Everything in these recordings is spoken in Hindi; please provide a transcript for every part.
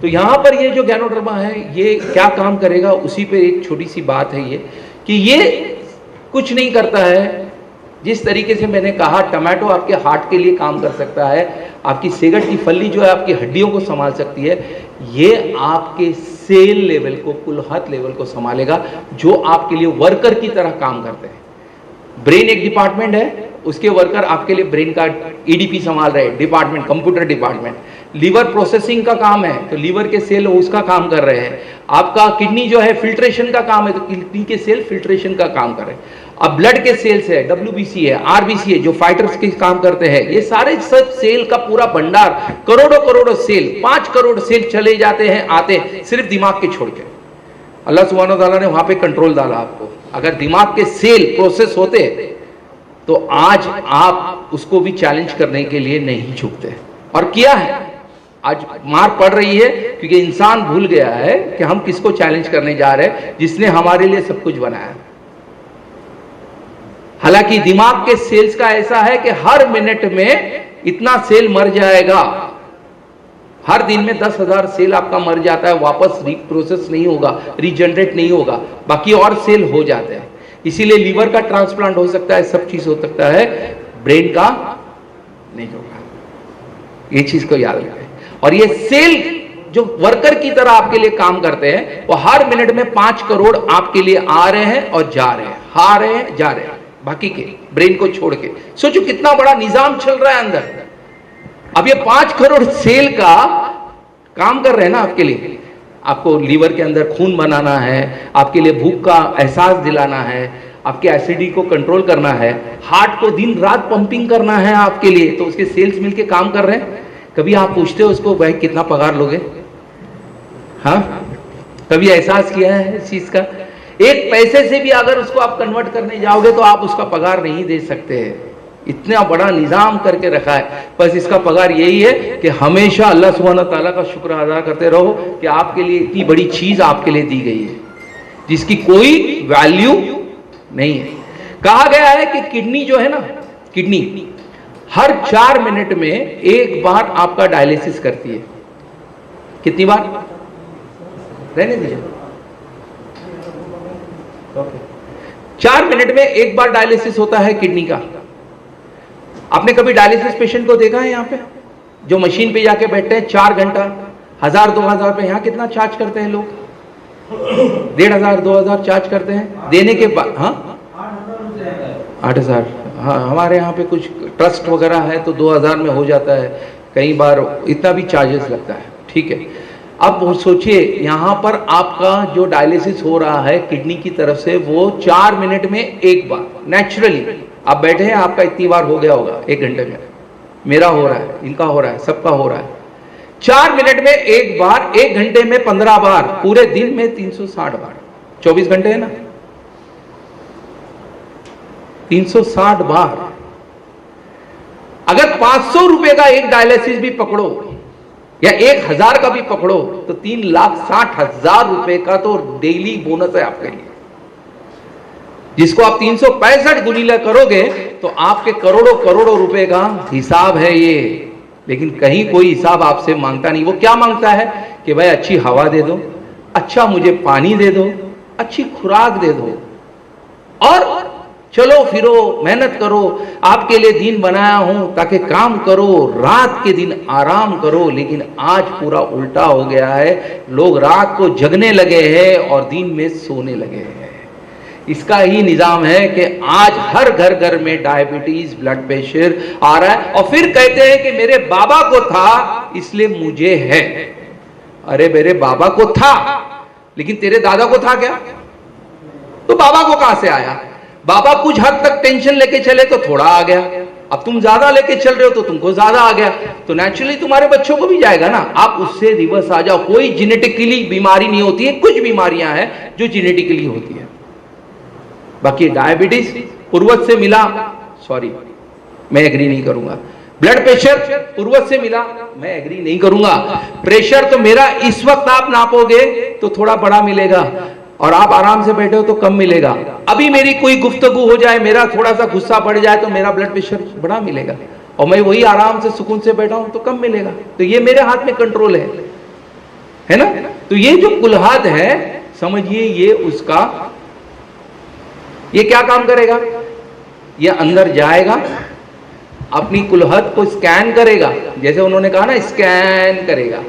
तो यहाँ पर ये जो गैनोडर्मा है ये क्या काम करेगा, उसी पे एक छोटी सी बात है ये कि ये कुछ नहीं करता है। जिस तरीके से मैंने कहा टमाटो आपके हार्ट के लिए काम कर सकता है, आपकी सेगट की फली जो है आपकी हड्डियों को संभाल सकती है, ये आपके सेल लेवल को, कुल्हत लेवल को संभालेगा, जो आपके लिए वर्कर की तरह काम करते हैं। ब्रेन एक डिपार्टमेंट है, उसके वर्कर आपके लिए ब्रेन का ईडीपी संभाल रहे हैं, डिपार्टमेंट, कंप्यूटर डिपार्टमेंट। लीवर प्रोसेसिंग का काम है तो लीवर के सेल उसका काम कर रहे हैं। आपका किडनी जो है फिल्ट्रेशन का काम है तो किडनी के सेल फिल्ट्रेशन का काम कर रहे हैं। अब ब्लड के सेल्स है, डब्ल्यूबीसी है, आरबीसी है, जो फाइटर्स के काम करते हैं, ये सारे सब सेल का पूरा भंडार, करोड़ों करोड़ों सेल, 5 करोड़ सेल चले जाते हैं आते सिर्फ दिमाग के छोड़ के। अल्लाह सुब्हानो तआला ने वहां पे कंट्रोल डाला आपको। अगर दिमाग के सेल प्रोसेस होते तो आज आप उसको भी चैलेंज करने के लिए नहीं झुकते, और किया है। आज मार पड़ रही है क्योंकि इंसान भूल गया है कि हम किसको चैलेंज करने जा रहे हैं, जिसने हमारे लिए सब कुछ बनाया। हालांकि दिमाग के सेल्स का ऐसा है कि हर मिनट में इतना सेल मर जाएगा, हर दिन में 10,000 सेल आपका मर जाता है, वापस रिप्रोसेस नहीं होगा, रीजनरेट नहीं होगा, बाकी और सेल हो जाते हैं। इसीलिए लीवर का ट्रांसप्लांट हो सकता है, सब चीज हो सकता है, ब्रेन का नहीं होगा। ये चीज को याद रखें। और ये सेल जो वर्कर की तरह आपके लिए काम करते हैं, वो हर मिनट में 5 करोड़ आपके लिए आ रहे हैं और जा रहे हैं, आ रहे हैं जा रहे हैं, बाकी के ब्रेन को छोड़ के। सोचो कितना बड़ा निजाम चल रहा है अंदर। अब ये 5 करोड़ सेल का काम कर रहे हैं ना आपके लिए। आपको लीवर के अंदर खून बनाना है, आपके लिए भूख का एहसास दिलाना है, आपके एसिडिटी को कंट्रोल करना है, हार्ट को दिन रात पंपिंग करना है आपके लिए, तो उसके सेल्स मिलके काम कर रहे हैं। कभी आप पूछते हो उसको भाई कितना पगार लोगे? हाँ, कभी एहसास किया है इस चीज का? एक पैसे से भी अगर उसको आप कन्वर्ट करने जाओगे तो आप उसका पगार नहीं दे सकते। इतना बड़ा निजाम करके रखा है। बस इसका पगार यही है कि हमेशा अल्लाह सुब्हानहू तआला का शुक्र अदा करते रहो कि आपके लिए इतनी बड़ी चीज आपके लिए दी गई है जिसकी कोई वैल्यू नहीं है। कहा गया है कि किडनी जो है ना, किडनी हर 4 मिनट में एक बार आपका डायलिसिस करती है। कितनी बार? रहने दीजिए। 4 मिनट में एक बार डायलिसिस होता है किडनी का। आपने कभी डायलिसिस पेशेंट को देखा है यहाँ पे, जो मशीन पे जाके बैठते हैं 4 घंटा, 1000-2000 रुपए? यहाँ कितना चार्ज करते हैं लोग? 1500-2000 चार्ज करते हैं देने के बाद। हाँ, 8000। हाँ, हमारे यहाँ पे कुछ ट्रस्ट वगैरह है तो 2000 में हो जाता है, कई बार इतना भी चार्जेस लगता है। ठीक है, अब सोचिए यहाँ पर आपका जो डायलिसिस हो रहा है किडनी की तरफ से, वो 4 मिनट में एक बार। नेचुरली आप बैठे हैं, आपका इतनी बार हो गया होगा 1 घंटे में, मेरा हो रहा है, इनका हो रहा है, सबका हो रहा है। 4 मिनट में एक बार, 1 घंटे में 15 बार, पूरे दिन में 360 बार। 24 घंटे है ना, 360 बार। अगर 500 रुपए का एक डायलिसिस भी पकड़ो या 1000 का भी पकड़ो तो 3,60,000 रुपए का तो डेली बोनस है आपके लिए, जिसको आप 365 गुनीला करोगे तो आपके करोड़ों करोड़ों रुपए का हिसाब है ये। लेकिन कहीं कोई हिसाब आपसे मांगता नहीं। वो क्या मांगता है कि भाई अच्छी हवा दे दो, अच्छा मुझे पानी दे दो, अच्छी खुराक दे दो, और चलो फिरो, मेहनत करो, आपके लिए दिन बनाया हूं ताकि काम करो, रात के दिन आराम करो। लेकिन आज पूरा उल्टा हो गया है, लोग रात को जगने लगे हैं और दिन में सोने लगे हैं। इसका ही निजाम है कि आज हर घर घर में डायबिटीज, ब्लड प्रेशर आ रहा है, और फिर कहते हैं कि मेरे बाबा को था इसलिए मुझे है। अरे मेरे बाबा को था, लेकिन तेरे दादा को था क्या? तो बाबा को कहां से आया? बाबा कुछ हद तक टेंशन लेके चले तो थोड़ा आ गया, अब तुम ज्यादा लेके चल रहे हो तो तुमको ज्यादा आ गया, तो नेचुरली तुम्हारे बच्चों को भी जाएगा ना। आप उससे रिवर्स आ जाओ। कोई जेनेटिकली बीमारी नहीं होती है, कुछ बीमारियां हैं जो जेनेटिकली होती है। बाकी डायबिटीज पूर्वज से मिला, सॉरी मैं एग्री नहीं करूंगा। ब्लड प्रेशर पूर्वज से मिला, मैं एग्री नहीं करूंगा। प्रेशर तो मेरा इस वक्त आप नापोगे तो थोड़ा बड़ा मिलेगा, और आप आराम से बैठे हो तो कम मिलेगा। अभी मेरी कोई गुफ्तगू हो जाए, मेरा थोड़ा सा गुस्सा बढ़ जाए तो मेरा ब्लड प्रेशर बड़ा मिलेगा, और मैं वही आराम से सुकून से बैठा हूं तो कम मिलेगा। तो ये मेरे हाथ में कंट्रोल है। है ना। तो ये जो कुल्हाद है, समझिए ये उसका, ये क्या काम करेगा, ये अंदर जाएगा, अपनी कुल्हद को स्कैन करेगा, जैसे उन्होंने कहा ना स्कैन करेगा,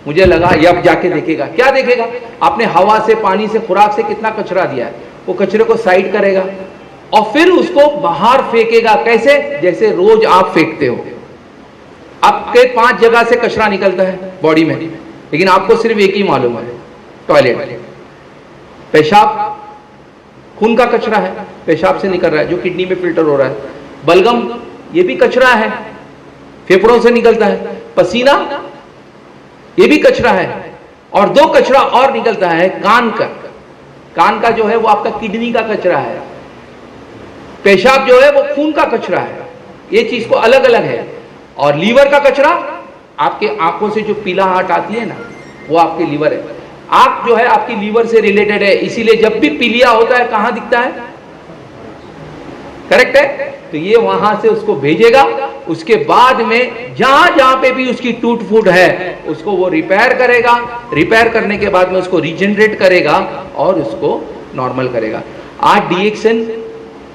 मुझे लगा ये अब जाके देखेगा, क्या देखेगा, आपने हवा से, पानी से, खुराक से कितना कचरा दिया है, वो कचरे को साइड करेगा और फिर उसको बाहर फेंकेगा। कैसे, जैसे रोज आप फेंकते हो, आपके 5 जगह से कचरा निकलता है बॉडी में, लेकिन आपको सिर्फ एक ही मालूम है, टॉयलेट। पेशाब खून का कचरा है, पेशाब से निकल रहा है जो किडनी में फिल्टर हो रहा है। बलगम ये भी कचरा है, फेफड़ों से निकलता है। पसीना ये भी कचरा है। और 2 कचरा और निकलता है, कान का। कान का जो है वो आपका किडनी का कचरा है, पेशाब जो है वो खून का कचरा है, ये चीज को अलग अलग है। और लीवर का कचरा, आपके आंखों से जो पीलाहट आती है ना, वो आपके लीवर है। आंख जो है आपकी लीवर से रिलेटेड है, इसीलिए जब भी पीलिया होता है कहां दिखता है, करेक्ट है। तो ये वहां से उसको भेजेगा, उसके बाद में जहां जहां पे भी उसकी टूट फूट है उसको वो रिपेयर करेगा, रिपेयर करने के बाद में उसको रीजनरेट करेगा और उसको नॉर्मल करेगा। आज डीएक्सएन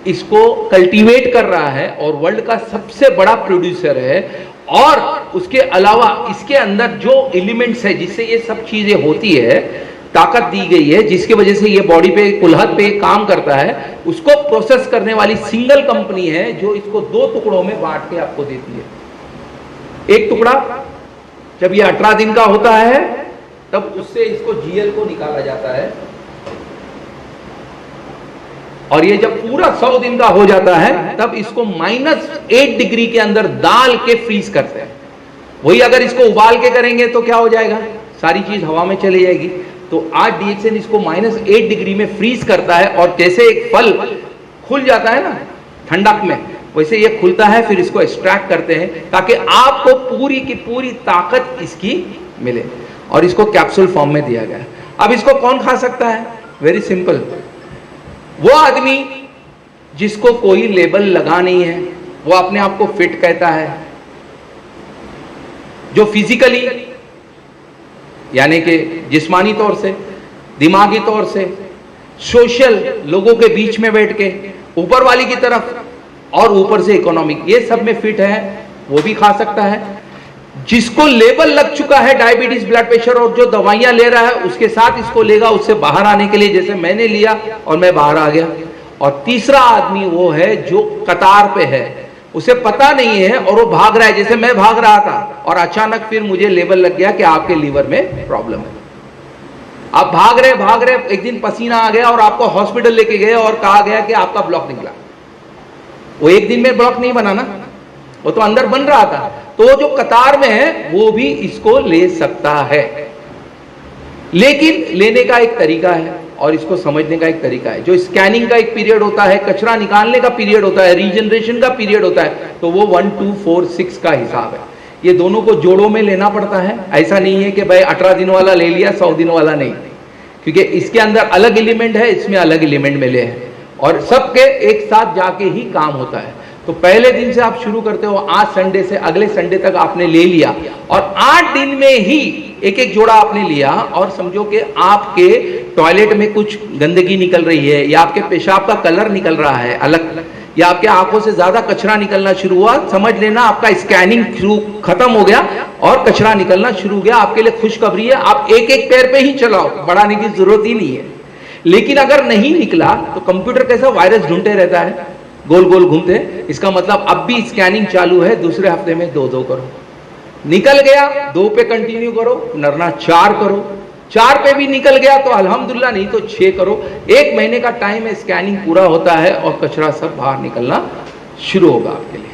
इसको कल्टीवेट कर रहा है और वर्ल्ड का सबसे बड़ा प्रोड्यूसर है। और उसके अलावा इसके अंदर जो एलिमेंट्स है जिससे ये सब चीजें होती है, ताकत दी गई है जिसकी वजह से ये बॉडी पे, कुल्हद पे काम करता है, उसको प्रोसेस करने वाली सिंगल कंपनी है जो इसको 2 टुकड़ों में बांट के आपको देती है। एक टुकड़ा जब ये 18 दिन का होता है तब उससे इसको जीएल को निकाला जाता है, और ये जब पूरा 100 दिन का हो जाता है तब इसको -8 डिग्री के अंदर डाल के फ्रीज करते हैं। वही अगर इसको उबाल के करेंगे तो क्या हो जाएगा, सारी चीज हवा में चली जाएगी। तो आज डीएक्सएन इसको -8 डिग्री में फ्रीज करता है, और जैसे एक फल खुल जाता है ना ठंडक में, वैसे ये खुलता है, फिर इसको एक्सट्रैक्ट करते हैं ताकि आपको पूरी की पूरी ताकत इसकी मिले, और इसको कैप्सूल फॉर्म में दिया गया है। अब इसको कौन खा सकता है, वेरी सिंपल, वो आदमी जिसको कोई लेबल लगा नहीं है, वो अपने आप को फिट कहता है, जो फिजिकली यानी कि जिस्मानी तौर से, दिमागी तौर से, सोशल लोगों के बीच में बैठ के, ऊपर वाली की तरफ, और ऊपर से इकोनॉमिक, ये सब में फिट है, वो भी खा सकता है। जिसको लेबल लग चुका है डायबिटीज, ब्लड प्रेशर, और जो दवाइयां ले रहा है उसके साथ इसको लेगा उससे बाहर आने के लिए, जैसे मैंने लिया और मैं बाहर आ गया। और तीसरा आदमी वो है जो कतार पे है, उसे पता नहीं है और वो भाग रहा है, जैसे मैं भाग रहा था और अचानक फिर मुझे लेबल लग गया कि आपके लीवर में प्रॉब्लम है। आप भाग रहे, एक दिन पसीना आ गया और आपको हॉस्पिटल लेके गए और कहा गया कि आपका ब्लॉक निकला। वो एक दिन में ब्लॉक नहीं बना ना, वो तो अंदर बन रहा था। तो जो कतार में है वो भी इसको ले सकता है, लेकिन लेने का एक तरीका है और इसको समझने का एक तरीका है। जो स्कैनिंग का एक पीरियड होता है, कचरा निकालने का पीरियड होता है, रीजनरेशन का पीरियड होता है, तो वो 1, 2, 4, 6 का हिसाब है। ये दोनों को जोड़ों में लेना पड़ता है। ऐसा नहीं है कि भाई 18 दिन वाला ले लिया, 100 दिन वाला नहीं, क्योंकि इसके अंदर अलग एलिमेंट है, इसमें अलग एलिमेंट मिले हैं, और सबके एक साथ जाके ही काम होता है। तो पहले दिन से आप शुरू करते हो, आज संडे से अगले संडे तक आपने ले लिया, और 8 दिन में ही एक एक जोड़ा आपने लिया, और समझो कि आपके टॉयलेट में कुछ गंदगी निकल रही है, या आपके पेशाब का कलर निकल रहा है अलग, या आपके आंखों से ज्यादा कचरा निकलना शुरू हुआ, समझ लेना आपका स्कैनिंग शुरू खत्म हो गया और कचरा निकलना शुरू हो गया। आपके लिए खुशखबरी है, आप एक एक पैर पे ही चलाओ, बढ़ाने की जरूरत ही नहीं है। लेकिन अगर नहीं निकला तो कंप्यूटर कैसा वायरस ढूंढते रहता है, गोल गोल घूमते, इसका मतलब अब भी स्कैनिंग चालू है, दूसरे हफ्ते में 2 करो। निकल गया 2 पे कंटिन्यू करो, नरना 4 करो, 4 पे भी निकल गया तो अल्हम्दुलिल्लाह, नहीं तो 6 करो। 1 महीने का टाइम है, स्कैनिंग पूरा होता है और कचरा सब बाहर निकलना शुरू होगा आपके लिए।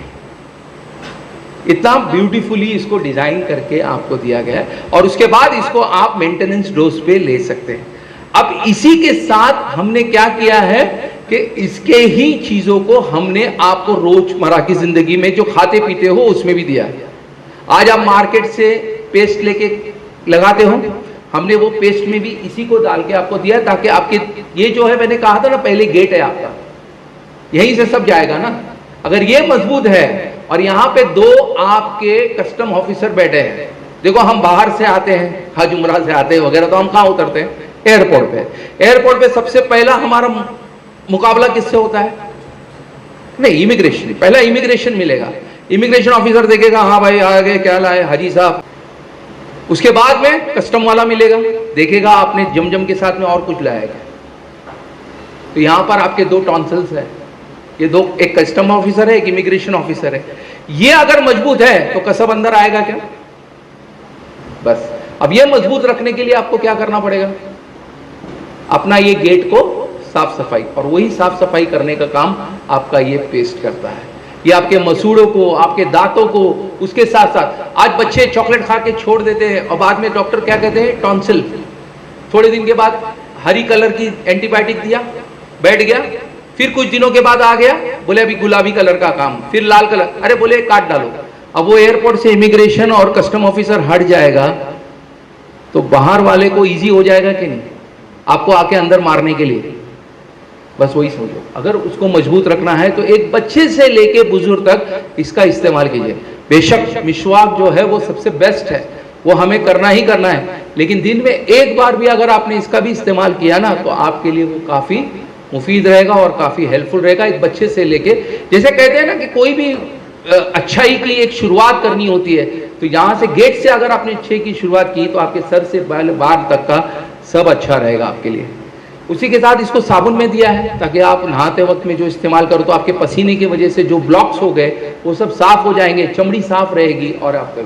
इतना ब्यूटीफुली इसको डिजाइन करके आपको दिया गया है, और उसके बाद इसको आप मेंटेनेंस डोज पे ले सकते हैं। अब इसी के साथ हमने क्या किया है कि इसके ही चीजों को हमने आपको रोजमर्रा की जिंदगी में जो खाते पीते हो उसमें भी दिया है। आज आप मार्केट से पेस्ट लेके लगाते हो, हमने वो पेस्ट में भी इसी को डाल के आपको दिया, ताकि आपके ये जो है, मैंने कहा था ना पहले, गेट है आपका, यहीं से सब जाएगा ना। अगर ये मजबूत है और यहाँ पे 2 आपके कस्टम ऑफिसर बैठे हैं, देखो हम बाहर से आते हैं, हज उमरा से आते हैं वगैरह, तो हम कहाँ उतरते हैं? एयरपोर्ट पे। एयरपोर्ट पे सबसे पहला हमारा मुकाबला किससे होता है? नहीं, इमिग्रेशन। पहला इमिग्रेशन मिलेगा, इमिग्रेशन ऑफिसर देखेगा हाँ भाई आ गए, क्या लाए हाजी साहब। उसके बाद में कस्टम वाला मिलेगा, देखेगा आपने जमजम के साथ में और कुछ लाया क्या। तो यहां पर आपके दो टॉन्सिल्स है, ये दो, एक कस्टम ऑफिसर है, एक इमिग्रेशन ऑफिसर है। ये अगर मजबूत है तो कसब अंदर आएगा क्या? बस अब ये मजबूत रखने के लिए आपको क्या करना पड़ेगा? अपना ये गेट को साफ सफाई, और वही साफ सफाई करने का काम आपका ये पेस्ट करता है। ये आपके मसूड़ों को, आपके दांतों को, उसके साथ साथ आज बच्चे चॉकलेट खा के छोड़ देते हैं और बाद में डॉक्टर क्या कहते हैं? टॉन्सिल। थोड़े दिन के बाद हरी कलर की एंटीबायोटिक दिया, बैठ गया, फिर कुछ दिनों के बाद आ गया, बोले अभी गुलाबी कलर का काम, फिर लाल कलर, अरे बोले काट डालो। अब वो एयरपोर्ट से इमिग्रेशन और कस्टम ऑफिसर हट जाएगा तो बाहर वाले को इजी हो जाएगा कि नहीं आपको आके अंदर मारने के लिए? बस वही समझो। अगर उसको मजबूत रखना है तो एक बच्चे से लेके बुजुर्ग तक इसका इस्तेमाल कीजिए। बेशक मिसवाक जो है वो सबसे बेस्ट है, वो हमें करना ही करना है, लेकिन दिन में एक बार भी अगर आपने इसका भी इस्तेमाल किया ना तो आपके लिए वो काफी मुफीद रहेगा और काफी हेल्पफुल रहेगा। एक बच्चे से लेके, जैसे कहते हैं ना कि कोई भी अच्छाई के लिए एक शुरुआत करनी होती है, तो यहां से गेट से अगर आपने अच्छे की शुरुआत की तो आपके सर से बाल तक का सब अच्छा रहेगा आपके लिए। उसी के साथ इसको साबुन में दिया है ताकि आप नहाते वक्त में जो इस्तेमाल करो तो आपके पसीने की वजह से जो ब्लॉक्स हो गए वो सब साफ हो जाएंगे, चमड़ी साफ रहेगी। और आपका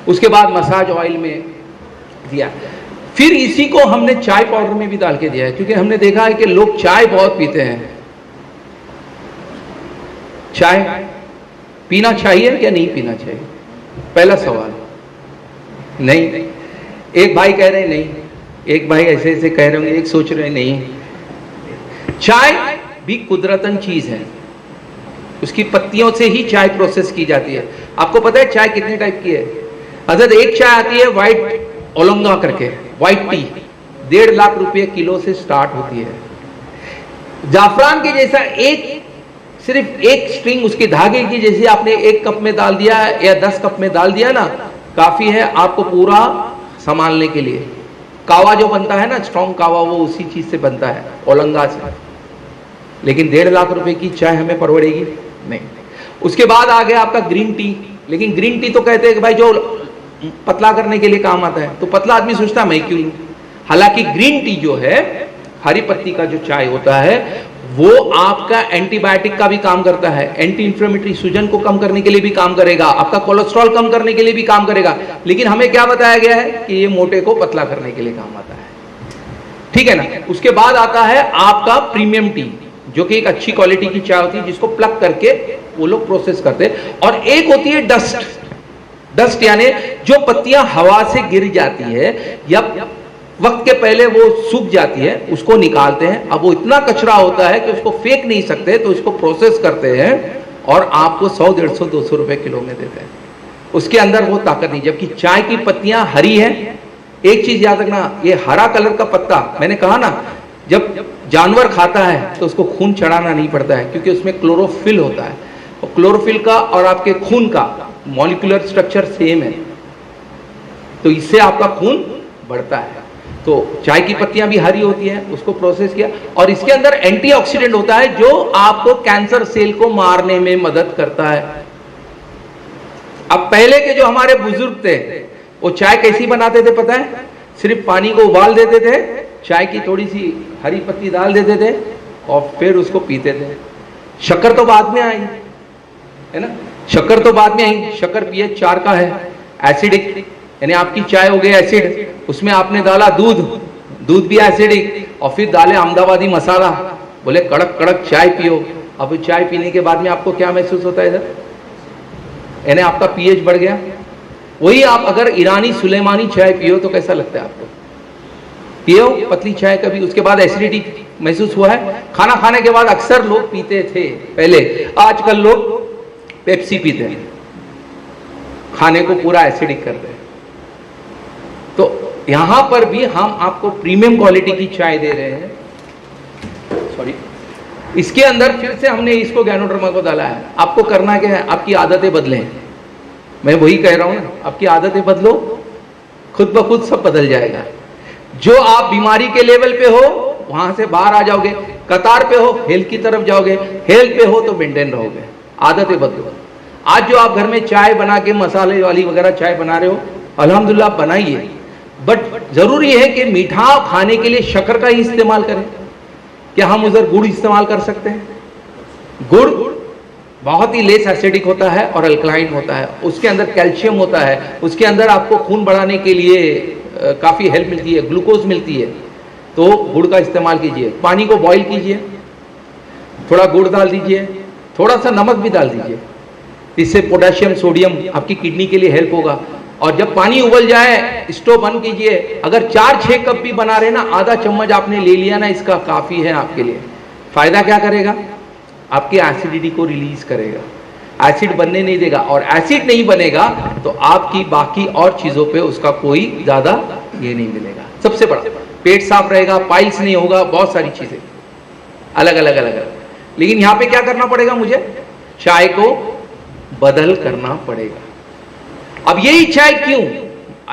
उसके बाद मसाज ऑयल में दिया। फिर इसी को हमने चाय पाउडर में भी डाल के दिया है, क्योंकि हमने देखा है कि लोग चाय बहुत पीते हैं। चाय पीना चाहिए या नहीं पीना चाहिए? पहला सवाल। नहीं, एक भाई कह रहे हैं नहीं, एक भाई ऐसे ऐसे कह रहे होंगे, एक सोच रहे नहीं। चाय भी कुदरतन चीज है, उसकी पत्तियों से ही चाय प्रोसेस की जाती है। आपको पता है चाय कितने टाइप की है? अगर एक चाय आती है व्हाइट ओलंगा करके, व्हाइट टी, 1.5 लाख रुपए किलो से स्टार्ट होती है। जाफरान के जैसा सिर्फ एक स्ट्रिंग उसके धागे की जैसे आपने 1 कप में डाल दिया या 10 कप में डाल दिया ना, काफी है आपको पूरा संभालने के लिए। कावा जो बनता है ना, स्ट्रॉन्ग कावा, वो उसी चीज से बनता है, ओलंगा से। लेकिन 1.5 लाख रुपए की चाय हमें परवड़ेगी नहीं। उसके बाद आ गया आपका ग्रीन टी। लेकिन ग्रीन टी तो कहते हैं कि भाई जो पतला करने के लिए काम आता है, तो पतला आदमी सोचता है मैं क्यों लूं। हालांकि ग्रीन टी जो है, हरी पत्ती का जो चाय होता है, वो आपका एंटीबायोटिक का भी काम करता है, एंटी इंफ्लेमेटरी, सूजन को कम करने के लिए भी काम करेगा, आपका कोलेस्ट्रॉल कम करने के लिए भी काम करेगा। लेकिन हमें क्या बताया गया है कि ये मोटे को पतला करने के लिए काम आता है, ठीक है ना। उसके बाद आता है आपका प्रीमियम टी, जो कि एक अच्छी क्वालिटी की चाय होती है, जिसको प्लग करके वो लोग प्रोसेस करते हैं। और एक होती है डस्ट यानी जो पत्तियां हवा से गिर जाती है या वक्त के पहले वो सूख जाती है, उसको निकालते हैं। अब वो इतना कचरा होता है कि उसको फेंक नहीं सकते, तो इसको प्रोसेस करते हैं और आपको 100, 150, 200 रुपए किलो में देते हैं। उसके अंदर वो ताकत नहीं। जबकि चाय की पत्तियां हरी है। एक चीज याद रखना, ये हरा कलर का पत्ता, मैंने कहा ना, जब जानवर खाता है तो उसको खून चढ़ाना नहीं पड़ता है, क्योंकि उसमें क्लोरोफिल होता है। और क्लोरोफिल का और आपके खून का मॉलिक्यूलर स्ट्रक्चर सेम है, तो इससे आपका खून बढ़ता है। तो चाय की पत्तियां भी हरी होती हैं, उसको प्रोसेस किया, और इसके अंदर एंटीऑक्सीडेंट होता है जो आपको कैंसर सेल को मारने में मदद करता है। अब पहले के जो हमारे बुजुर्ग थे वो चाय कैसी बनाते थे पता है? सिर्फ पानी को उबाल देते थे, चाय की थोड़ी सी हरी पत्ती डाल देते थे और फिर उसको पीते थे। शक्कर तो बाद में आई है ना, शक्कर तो बाद में आई। शक्कर pH 4 का है, एसिडिक, यानी आपकी चाय हो गई एसिड, उसमें आपने डाला दूध भी एसिडिक, और फिर डाले अहमदाबादी मसाला, बोले कड़क कड़क चाय पियो। अब चाय पीने के बाद में आपको क्या महसूस होता है सर? यानी आपका pH बढ़ गया। वही आप अगर ईरानी सुलेमानी चाय पियो तो कैसा लगता है आपको? पियो पतली चाय कभी, उसके बाद एसिडिटी महसूस हुआ है? खाना खाने के बाद अक्सर लोग पीते थे पहले, आजकल लोग पेप्सी पीते हैं, खाने को पूरा एसिडिक करते हैं। तो यहां पर भी हम आपको प्रीमियम क्वालिटी की चाय दे रहे हैं। सॉरी, इसके अंदर फिर से हमने इसको गैनोडर्मा को डाला है। आपको करना क्या है? आपकी आदतें बदलें। मैं वही कह रहा हूं ना, आपकी आदतें बदलो, खुद ब खुद सब बदल जाएगा। जो आप बीमारी के लेवल पे हो वहां से बाहर आ जाओगे, कतार पे हो हेल्थ की तरफ जाओगे, हेल्थ पे हो तो मेंटेन रहोगे, आदतें बदलो। आज जो आप घर में चाय बना के मसाले वाली वगैरह चाय बना रहे हो, अल्हम्दुलिल्लाह बनाइए, बट जरूरी है कि मीठा खाने के लिए शक्कर का ही इस्तेमाल करें। क्या हम उधर गुड़ इस्तेमाल कर सकते हैं? गुड़ बहुत ही लेस एसिडिक होता है और अल्कलाइन होता है, उसके अंदर कैल्शियम होता है, उसके अंदर आपको खून बढ़ाने के लिए काफ़ी हेल्प मिलती है, ग्लूकोज मिलती है। तो गुड़ का इस्तेमाल कीजिए, पानी को बॉईल कीजिए, थोड़ा गुड़ डाल दीजिए, थोड़ा सा नमक भी डाल दीजिए, इससे पोटेशियम सोडियम आपकी किडनी के लिए हेल्प होगा। और जब पानी उबल जाए स्टोव बंद कीजिए, अगर 4-6 कप भी बना रहे ना, आधा चम्मच आपने ले लिया ना, इसका काफ़ी है आपके लिए। फायदा क्या करेगा? आपके एसिडिटी को रिलीज करेगा, एसिड बनने नहीं देगा, और एसिड नहीं बनेगा तो आपकी बाकी और चीज़ों पे उसका कोई ज़्यादा ये नहीं मिलेगा। सबसे बड़ा पेट साफ रहेगा, पाइल्स नहीं होगा, बहुत सारी चीज़ें अलग अलग अलग अलग। लेकिन यहाँ पे क्या करना पड़ेगा मुझे? चाय को बदल करना पड़ेगा। अब यही चाय क्यों?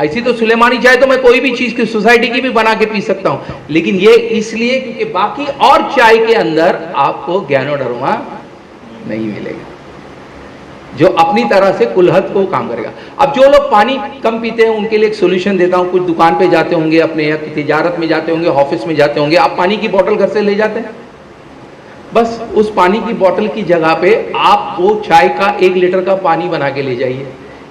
ऐसी तो सुलेमानी चाय तो मैं कोई भी चीज की सोसाइटी की भी बना के पी सकता हूं, लेकिन ये इसलिए क्योंकि बाकी और चाय के अंदर आपको गैनोडर्मा नहीं मिलेगा जो अपनी तरह से कुल्हद को काम करेगा। अब जो लोग पानी कम पीते हैं उनके लिए एक सोल्यूशन देता हूं। कुछ दुकान पे जाते होंगे, अपने या तिजारत में जाते होंगे, ऑफिस में जाते होंगे, आप पानी की बोतल घर से ले जाते हैं, बस उस पानी की बोतल की जगह पे आप वो चाय का 1 लीटर का पानी बना के ले जाइए।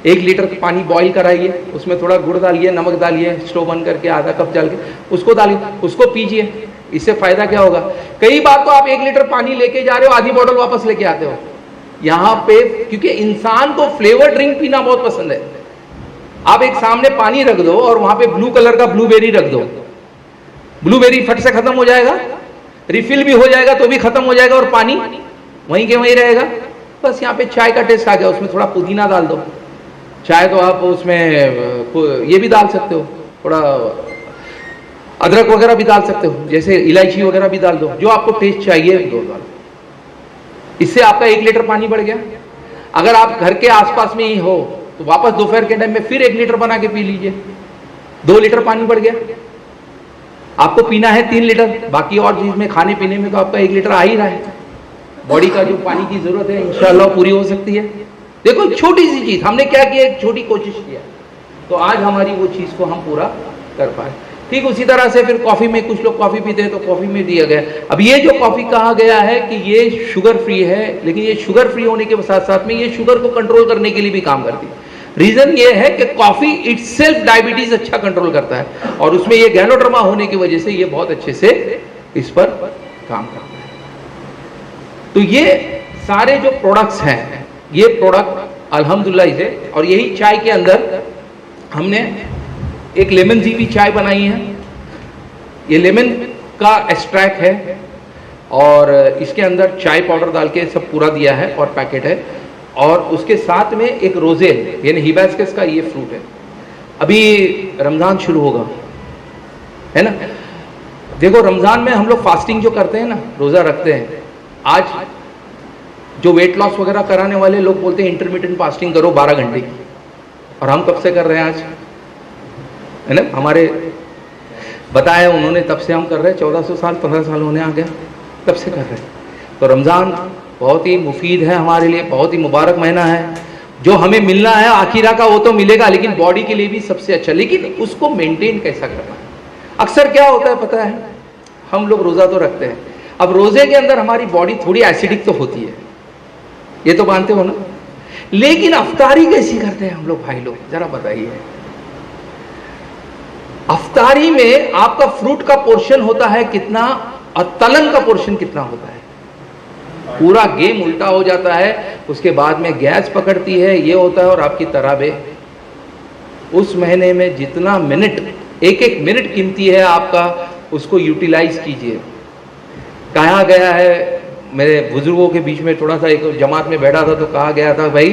1 लीटर का पानी बॉईल कराइए, उसमें थोड़ा गुड़ डालिए, नमक डालिए, स्टोव बंद करके आधा कप डाल के उसको डालिए, उसको पीजिए। इससे फायदा क्या होगा? कई बार तो आप 1 लीटर पानी लेके जा रहे हो, आधी बोतल वापस लेके आते हो यहाँ पे, क्योंकि इंसान को फ्लेवर ड्रिंक पीना बहुत पसंद है। आप एक सामने पानी रख दो और वहां पे ब्लू कलर का ब्लूबेरी रख दो, ब्लूबेरी फट से खत्म हो जाएगा, रिफिल भी हो जाएगा तो भी खत्म हो जाएगा और पानी वहीं के वहीं रहेगा। बस यहाँ पे चाय का टेस्ट आ गया, उसमें थोड़ा पुदीना डाल दो, चाहे तो आप उसमें ये भी डाल सकते हो, थोड़ा अदरक वगैरह भी डाल सकते हो, जैसे इलायची वगैरह भी डाल दो, जो आपको टेस्ट चाहिए वो डाल। इससे आपका 1 लीटर पानी बढ़ गया। अगर आप घर के आसपास में ही हो तो वापस दोपहर के टाइम में फिर 1 लीटर बना के पी लीजिए, 2 लीटर पानी बढ़ गया। आपको पीना है 3 लीटर, बाकी और चीज में खाने पीने में तो आपका 1 लीटर आ ही रहा है। बॉडी का जो पानी की जरूरत है इंशाल्लाह पूरी हो सकती है। देखो छोटी सी चीज हमने क्या किया, एक छोटी कोशिश किया तो आज हमारी वो चीज को हम पूरा कर पाए। ठीक उसी तरह से फिर कॉफी में कुछ लोग कॉफी पीते हैं तो कॉफी में दिया गया। अब ये जो कॉफी कहा गया है कि ये शुगर फ्री है, लेकिन ये शुगर फ्री होने के साथ साथ में ये शुगर को कंट्रोल करने के लिए भी काम करती है। रीजन ये है कि कॉफी इटसेल्फ डायबिटीज अच्छा कंट्रोल करता है और उसमें ये गैनोडर्मा होने की वजह से ये बहुत अच्छे से इस पर काम करता है। तो ये सारे जो प्रोडक्ट्स हैं, ये प्रोडक्ट अल्हम्दुलिल्लाह इसे, और यही चाय के अंदर हमने एक लेमन जी भी चाय बनाई है। ये लेमन का एक्सट्रैक्ट है और इसके अंदर चाय पाउडर डाल के सब पूरा दिया है और पैकेट है, और उसके साथ में एक रोजेल यानी हिबिस्कस का ये फ्रूट है। अभी रमज़ान शुरू होगा है ना, देखो रमज़ान में हम लोग फास्टिंग जो करते हैं ना, रोज़ा रखते हैं। आज जो वेट लॉस वगैरह कराने वाले लोग बोलते हैं इंटरमिटेंट फास्टिंग करो 12 घंटे की, और हम कब से कर रहे हैं आज, है ना, हमारे बताया उन्होंने, तब से हम कर रहे हैं, 1400 साल 15 साल होने आ गया, तब से कर रहे हैं। तो रमज़ान बहुत ही मुफीद है हमारे लिए, बहुत ही मुबारक महीना है। जो हमें मिलना है आखिरा का वो तो मिलेगा, लेकिन बॉडी के लिए भी सबसे अच्छा, लेकिन उसको मेंटेन कैसा करना है। अक्सर क्या होता है पता है, हम लोग रोज़ा तो रखते हैं, अब रोज़े के अंदर हमारी बॉडी थोड़ी एसिडिक तो होती है, ये तो मानते हो ना, लेकिन अफ्तारी कैसी करते हैं हम लोग भाई लोग, जरा बताइए। अफ्तारी में आपका फ्रूट का पोर्शन होता है कितना और तलन का पोर्शन कितना होता है, पूरा गेम उल्टा हो जाता है। उसके बाद में गैस पकड़ती है, ये होता है, और आपकी तराबे उस महीने में जितना मिनट, एक एक मिनट कीमती है आपका, उसको यूटिलाइज कीजिए। कहा गया है, मेरे बुजुर्गों के बीच में थोड़ा सा एक जमात में बैठा था तो कहा गया था भाई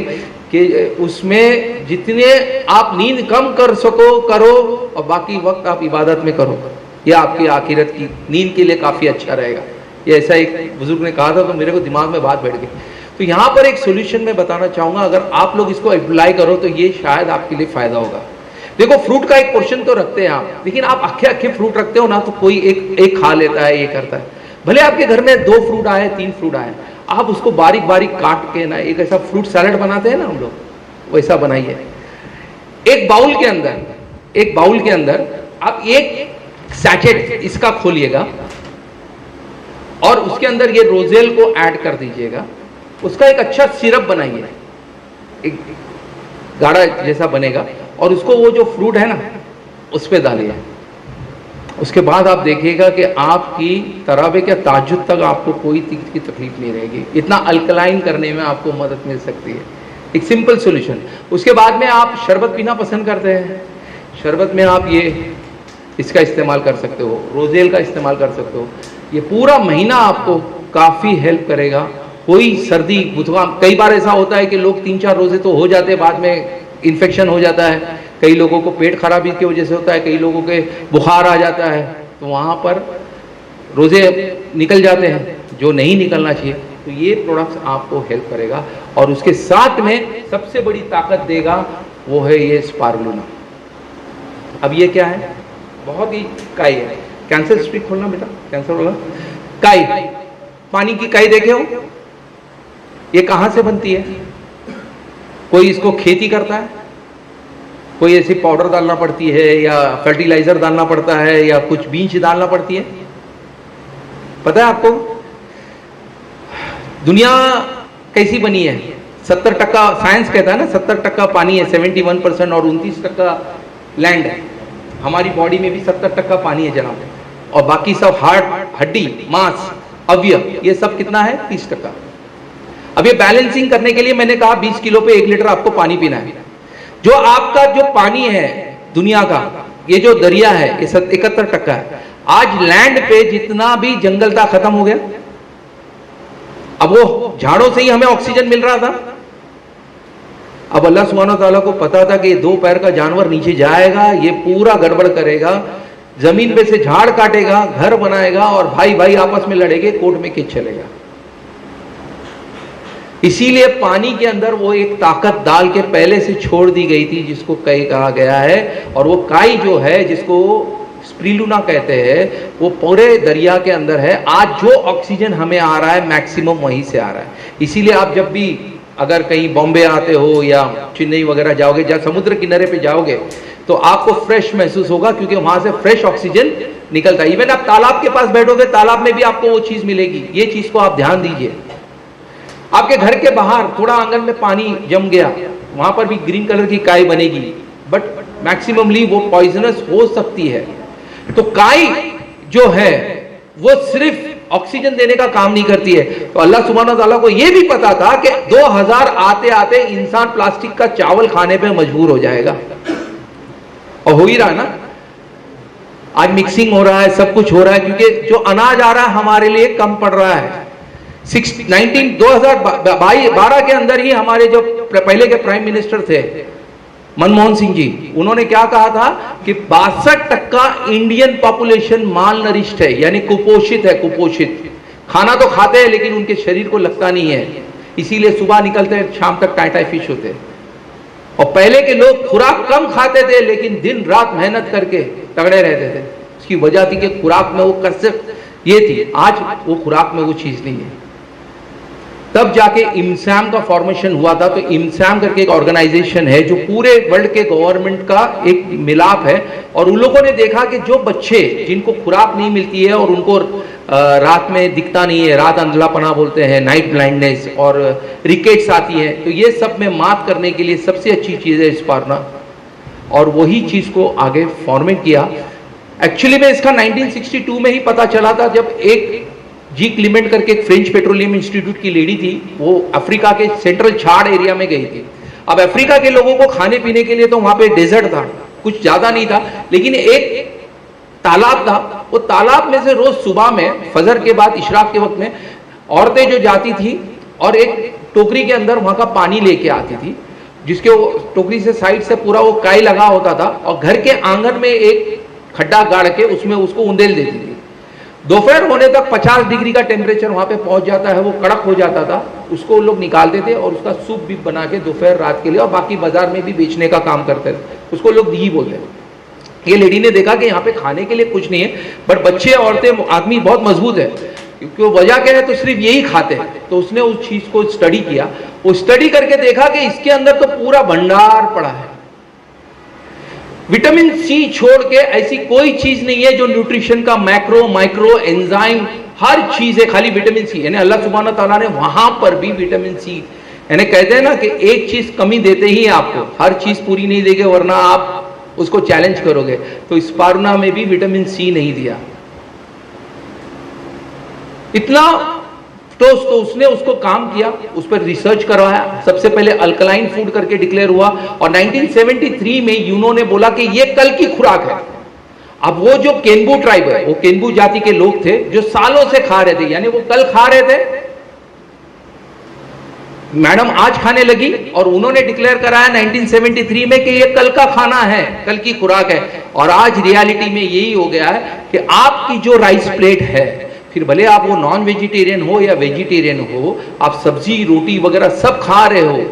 कि उसमें जितने आप नींद कम कर सको करो और बाकी वक्त आप इबादत में करो, ये आपकी आखिरत की नींद के लिए काफ़ी अच्छा रहेगा। ये ऐसा एक बुजुर्ग ने कहा था तो मेरे को दिमाग में बात बैठ गई। तो यहाँ पर एक सोल्यूशन मैं बताना चाहूँगा, अगर आप लोग इसको अप्लाई करो तो ये शायद आपके लिए फ़ायदा होगा। देखो फ्रूट का एक पोर्शन तो रखते हैं आप, लेकिन आप अखे अखे फ्रूट रखते हो ना तो कोई एक खा लेता है, ये करता है। भले आपके घर में 2 फ्रूट आए 3 फ्रूट आए, आप उसको बारीक बारीक काट के ना एक ऐसा फ्रूट सैलेड बनाते हैं ना हम लोग, वैसा बनाइए। एक बाउल के अंदर आप एक सैचेट इसका खोलिएगा और उसके अंदर ये रोजेल को ऐड कर दीजिएगा, उसका एक अच्छा सिरप बनाइए, एक गाढ़ा जैसा बनेगा, और उसको वो जो फ्रूट है ना उस पर डालिए। उसके बाद आप देखिएगा कि आपकी तरावे के ताजुद तक आपको कोई चीज़ की तकलीफ नहीं रहेगी। इतना अल्कलाइन करने में आपको मदद मिल सकती है, एक सिंपल सॉल्यूशन। उसके बाद में आप शरबत पीना पसंद करते हैं, शरबत में आप ये इसका इस्तेमाल कर सकते हो, रोजेल का इस्तेमाल कर सकते हो। ये पूरा महीना आपको काफ़ी हेल्प करेगा। कोई सर्दी जुकाम, कई बार ऐसा होता है कि लोग 3-4 रोजे तो हो जाते हैं, बाद में इन्फेक्शन हो जाता है, कई लोगों को पेट खराबी की वजह से होता है, कई लोगों के बुखार आ जाता है, तो वहाँ पर रोजे निकल जाते हैं जो नहीं निकलना चाहिए। तो ये प्रोडक्ट्स आपको हेल्प करेगा, और उसके साथ में सबसे बड़ी ताकत देगा वो है ये स्पारुलिना। अब ये क्या है, बहुत ही काई है। कैंसर स्ट्रिक खोलना बेटा, कैंसर वाला काई, पानी की काई देखे हो, ये कहाँ से बनती है? कोई इसको खेती करता है, कोई ऐसी पाउडर डालना पड़ती है या फर्टिलाइजर डालना पड़ता है या कुछ बीज डालना पड़ती है? पता है आपको दुनिया कैसी बनी है? 70% साइंस कहता है ना 70% पानी है, 71% और 29% लैंड है। हमारी बॉडी में भी 70% पानी है जनाब, और बाकी सब हार्ट, हड्डी, मांस, अवयव, ये सब कितना है? 30%। अब ये बैलेंसिंग करने के लिए मैंने कहा 20 किलो पे 1 लीटर आपको पानी पीना है। जो आपका जो पानी है दुनिया का, ये जो दरिया है ये 71% है। आज लैंड पे जितना भी जंगल था खत्म हो गया। अब वो झाड़ों से ही हमें ऑक्सीजन मिल रहा था। अब अल्लाह सुब्हानो तआला को पता था कि ये 2 पैर का जानवर नीचे जाएगा, ये पूरा गड़बड़ करेगा, जमीन पे से झाड़ काटेगा, घर बनाएगा, और भाई भाई आपस में लड़ेंगे, कोर्ट में केस चलेगा। इसीलिए पानी के अंदर वो एक ताकत डाल के पहले से छोड़ दी गई थी जिसको काई कहा गया है, और वो काई जो है जिसको स्पिरुलिना कहते हैं वो पूरे दरिया के अंदर है। आज जो ऑक्सीजन हमें आ रहा है मैक्सिमम वहीं से आ रहा है। इसीलिए आप जब भी अगर कहीं बॉम्बे आते हो या चेन्नई वगैरह जाओगे, जहाँ समुद्र किनारे पे जाओगे, तो आपको फ्रेश महसूस होगा, क्योंकि वहां से फ्रेश ऑक्सीजन निकलता है। इवन आप तालाब के पास बैठोगे, तालाब में भी आपको वो चीज मिलेगी। ये चीज को आप ध्यान दीजिए। आपके घर के बाहर थोड़ा आंगन में पानी जम गया, वहां पर भी ग्रीन कलर की काई बनेगी, बट मैक्सिममली वो पॉइजनस हो सकती है। तो काई जो है वो सिर्फ ऑक्सीजन देने का काम नहीं करती है। तो अल्लाह सुब्हानो तआला को यह भी पता था कि 2000 आते आते इंसान प्लास्टिक का चावल खाने पे मजबूर हो जाएगा, और हो ही रहा ना। आज मिक्सिंग हो रहा है, सब कुछ हो रहा है, क्योंकि जो अनाज आ रहा है हमारे लिए कम पड़ रहा है। 2012 के अंदर ही हमारे जो पहले के प्राइम मिनिस्टर थे मनमोहन सिंह जी, उन्होंने क्या कहा था कि 62% इंडियन पॉपुलेशन माल नरिश्ड है, यानी कुपोषित है। कुपोषित, खाना तो खाते हैं लेकिन उनके शरीर को लगता नहीं है, इसीलिए सुबह निकलते हैं शाम तक टाई फिश होते हैं। और पहले के लोग खुराक कम खाते थे लेकिन दिन रात मेहनत करके तगड़े रहते थे। उसकी वजह थी कि खुराक में वो कसरत ये थी। आज वो खुराक में वो चीज नहीं है। तब जाके इमसैम का फॉर्मेशन हुआ था। तो इमसैम करके एक ऑर्गेनाइजेशन है जो पूरे वर्ल्ड के गवर्नमेंट का एक मिलाप है, और उन लोगों ने देखा कि जो बच्चे जिनको खुराक नहीं मिलती है और उनको रात में दिखता नहीं है, रात अंधलापना बोलते हैं, नाइट ब्लाइंडनेस और रिकेट्स आती है, तो ये सब में मात करने के लिए सबसे अच्छी चीज़ है स्पारुलिना, और वही चीज़ को आगे फॉर्मेट किया। एक्चुअली में इसका 1962 में ही पता चला था, जब एक जी क्लीमेंट करके एक फ्रेंच पेट्रोलियम इंस्टीट्यूट की लेडी थी, वो अफ्रीका के सेंट्रल छाड़ एरिया में गई थी। अब अफ्रीका के लोगों को खाने पीने के लिए तो वहां पे डेजर्ट था, कुछ ज्यादा नहीं था, लेकिन एक तालाब था। वो तालाब में से रोज सुबह में फजर के बाद इशराक के वक्त में औरतें जो जाती थी और एक टोकरी के अंदर वहां का पानी लेके आती थी, जिसके टोकरी से साइड से पूरा वो काई लगा होता था, और घर के आंगन में एक खड्डा गाड़ के उसमें उसको उंडेल देती थी। दोपहर होने तक 50 डिग्री का टेम्परेचर वहां पे पहुंच जाता है, वो कड़क हो जाता था, उसको लोग निकालते थे और उसका सूप भी बना के दोपहर रात के लिए और बाकी बाजार में भी बेचने का काम करते थे। उसको लोग घी बोलते हैं। ये लेडी ने देखा कि यहाँ पे खाने के लिए कुछ नहीं है, बट बच्चे औरतें आदमी बहुत मजबूत है, क्योंकि वो वजह क्या है तो सिर्फ यही खाते हैं। तो उसने उस चीज को स्टडी किया, वो स्टडी करके देखा कि इसके अंदर तो पूरा भंडार पड़ा है। विटामिन सी छोड़ के ऐसी कोई चीज नहीं है जो न्यूट्रिशन का मैक्रो माइक्रो एंजाइम हर चीज है, खाली विटामिन सी। यानी अल्लाह सुब्हानहू तआला ने वहां पर भी विटामिन सी, यानी कहते हैं ना कि एक चीज कमी देते ही आपको, हर चीज पूरी नहीं देंगे वरना आप उसको चैलेंज करोगे। तो स्पारुना में भी विटामिन सी नहीं दिया इतना। तो उसने उसको काम किया, उस पर रिसर्च करवाया, सबसे पहले अल्कलाइन फूड करके डिक्लेयर हुआ, और 1973 में यूनो ने बोला कि ये कल की खुराक है। अब वो जो केन्बू ट्राइब है, वो केन्बू जाति के लोग थे जो सालों से खा रहे थे, यानी वो कल खा रहे थे, मैडम आज खाने लगी, और उन्होंने डिक्लेयर कराया 1973 में कि ये कल का खाना है, कल की खुराक है। और आज रियलिटी में यही हो गया है कि आपकी जो राइस प्लेट है, फिर भले आप वो नॉन वेजिटेरियन हो या वेजिटेरियन हो, आप सब्जी रोटी वगैरह सब खा रहे हो,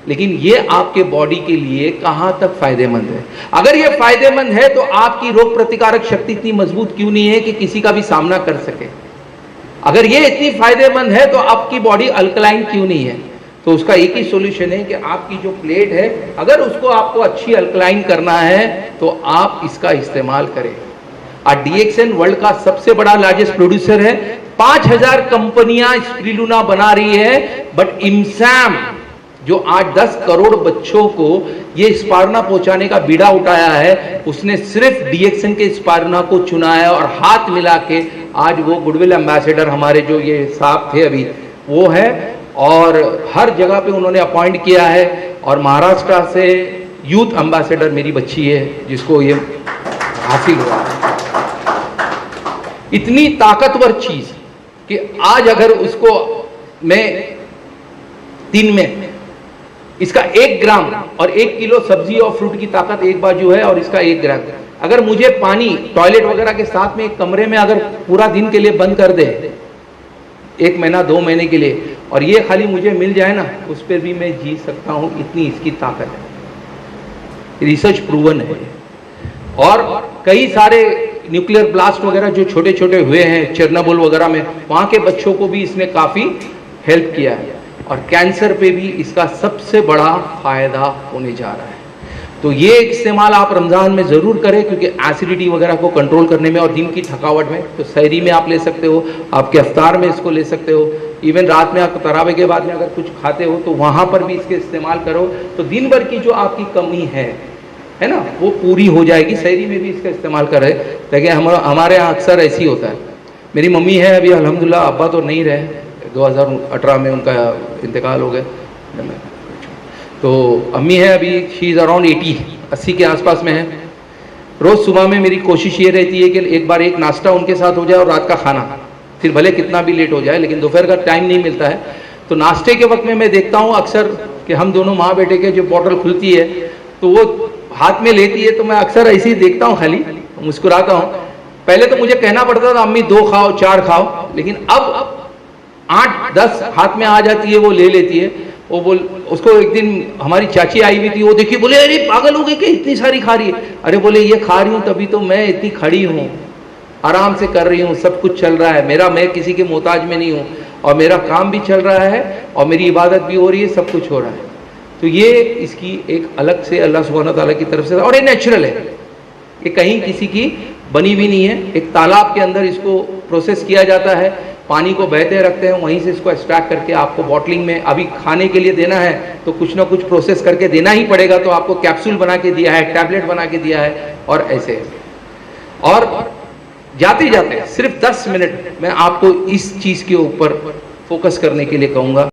लेकिन ये आपके बॉडी के लिए कहां तक फायदेमंद है? अगर ये फायदेमंद है तो आपकी रोग प्रतिकारक शक्ति इतनी मजबूत क्यों नहीं है कि किसी का भी सामना कर सके? अगर ये इतनी फायदेमंद है तो आपकी बॉडी अल्कलाइन क्यों नहीं है? तो उसका एक ही सॉल्यूशन है कि आपकी जो प्लेट है, अगर उसको आपको अच्छी अल्कलाइन करना है तो आप इसका इस्तेमाल करें। DXN वर्ल्ड का सबसे बड़ा लार्जेस्ट प्रोड्यूसर है, 5000 कंपनियां स्पिरुलिना बना रही है, बट इमसैम जो 8-10 करोड़ बच्चों को ये स्पारुना पहुंचाने का बीड़ा उठाया है, उसने सिर्फ DXN के स्पारुना को चुना है, और हाथ मिला के आज वो गुडविल एम्बेसडर हमारे जो ये साहब थे अभी वो है, और हर जगह पे उन्होंने अपॉइंट किया है। और महाराष्ट्र से यूथ एम्बेसडर मेरी बच्ची है जिसको ये हासिल हुआ है। इतनी ताकतवर चीज कि आज अगर उसको मैं दिन में इसका 1 ग्राम और 1 किलो सब्जी और फ्रूट की ताकत एक बाजू है, और इसका 1 ग्राम, अगर मुझे पानी टॉयलेट वगैरह के साथ में एक कमरे में अगर पूरा दिन के लिए बंद कर दे, 1 महीना 2 महीने के लिए, और ये खाली मुझे मिल जाए ना, उस पर भी मैं जी सकता हूं, इतनी इसकी ताकत है। रिसर्च प्रूवन है। और कई सारे न्यूक्लियर ब्लास्ट वगैरह जो छोटे छोटे हुए हैं चेरनोबिल वगैरह में, वहां के बच्चों को भी इसने काफी हेल्प किया है, और कैंसर पे भी इसका सबसे बड़ा फायदा होने जा रहा है। तो ये इस्तेमाल आप रमजान में जरूर करें, क्योंकि एसिडिटी वगैरह को कंट्रोल करने में और दिन की थकावट में। तो सहरी में आप ले सकते हो, आपके अफ्तार में इसको ले सकते हो, इवन रात में आप तरावे के बाद में अगर कुछ खाते हो तो वहां पर भी इसके इस्तेमाल करो, तो दिन भर की जो आपकी कमी है ना, वो पूरी हो जाएगी। सहरी में भी इसका इस्तेमाल करें, ताकि हमारे यहाँ अक्सर ऐसी होता है। मेरी मम्मी है अभी अल्हम्दुलिल्लाह, अब्बा तो नहीं रहे, 2018 में उनका इंतकाल हो गया। तो अम्मी है अभी, शी इज़ अराउंड 80 के आसपास में है। रोज़ सुबह में मेरी कोशिश ये रहती है कि एक बार एक नाश्ता उनके साथ हो जाए और रात का खाना, फिर भले कितना भी लेट हो जाए, लेकिन दोपहर का टाइम नहीं मिलता है। तो नाश्ते के वक्त में मैं देखता हूँ अक्सर कि हम दोनों माँ बेटे के जो बॉटल खुलती है तो वो हाथ में लेती है, तो मैं अक्सर ऐसे ही देखता हूँ, खाली मुस्कुराता हूँ। पहले तो मुझे कहना पड़ता था अम्मी 2 खाओ 4 खाओ, लेकिन अब 8-10 हाथ में आ जाती है, वो ले लेती है। वो बोल, उसको एक दिन हमारी चाची आई हुई थी, वो देखी, बोले अरे पागल हो गई कि इतनी सारी खा रही है? अरे बोले ये खा रही हूँ तभी तो मैं इतनी खड़ी हूँ, आराम से कर रही हूँ, सब कुछ चल रहा है मेरा, मैं किसी के मोहताज में नहीं हूँ, और मेरा काम भी चल रहा है और मेरी इबादत भी हो रही है, सब कुछ हो रहा है। तो ये इसकी एक अलग से अल्लाह सुब्हानहू तआला की तरफ से, और ये नेचुरल है, ये कहीं किसी की बनी भी नहीं है। एक तालाब के अंदर इसको प्रोसेस किया जाता है, पानी को बहते रखते हैं, वहीं से इसको एक्सट्रैक्ट करके आपको बॉटलिंग में, अभी खाने के लिए देना है तो कुछ ना कुछ प्रोसेस करके देना ही पड़ेगा, तो आपको कैप्सूल बना के दिया है, टैबलेट बना के दिया है, और ऐसे। और जाते जाते सिर्फ 10 मिनट मैं आपको इस चीज के ऊपर फोकस करने के लिए कहूंगा।